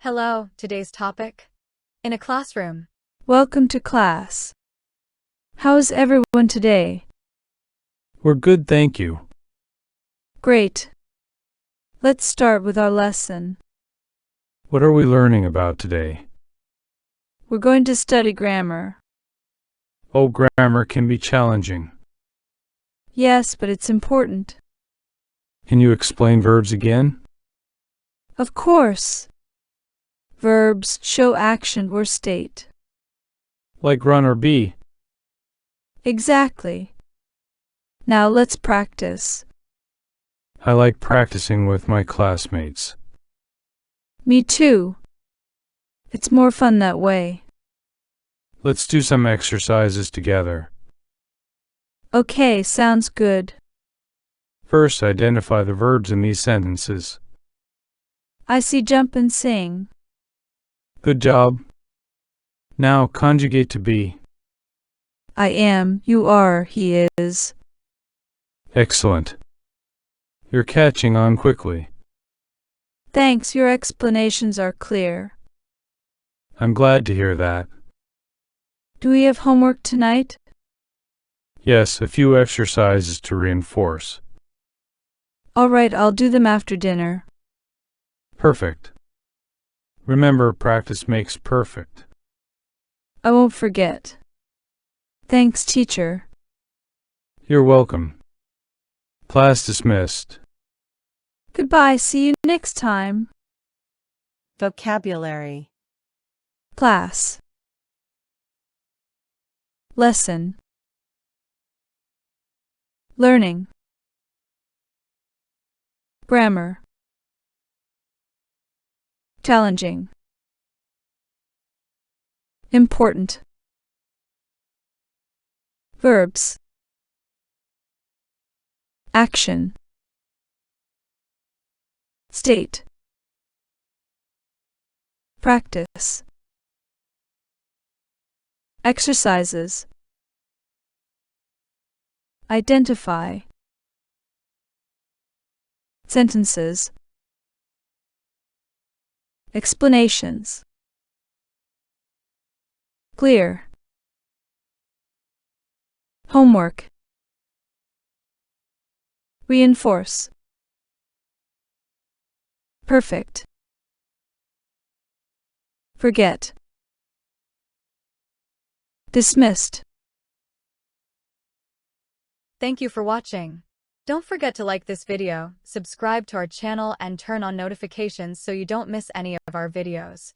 Hello, today's topic. In a classroom. Welcome to class. How's everyone today? We're good, thank you. Great. Let's start with our lesson. What are we learning about today? We're going to study grammar. Oh, grammar can be challenging. Yes, but it's important. Can you explain verbs again? Of course. Verbs show action or state. Like run or be. Exactly. Now let's practice. I like practicing with my classmates. Me too. It's more fun that way. Let's do some exercises together. Okay, sounds good. First, identify the verbs in these sentences. I see jump and sing. Good job. Now, conjugate to be. I am, you are, he is. Excellent. You're catching on quickly. Thanks, your explanations are clear. I'm glad to hear that. Do we have homework tonight? Yes, a few exercises to reinforce. All right, I'll do them after dinner. Perfect. Remember, practice makes perfect. I won't forget. Thanks, teacher. You're welcome. Class dismissed. Goodbye, see you next time. Vocabulary. Class. Lesson. Learning. Grammar. Challenging. Important. Verbs. Action. State. Practice. Exercises. Identify. Sentences. Explanations. Clear. Homework. Reinforce. Perfect. Forget. Dismissed. Thank you for watching. Don't forget to like this video, subscribe to our channel and turn on notifications so you don't miss any of our videos.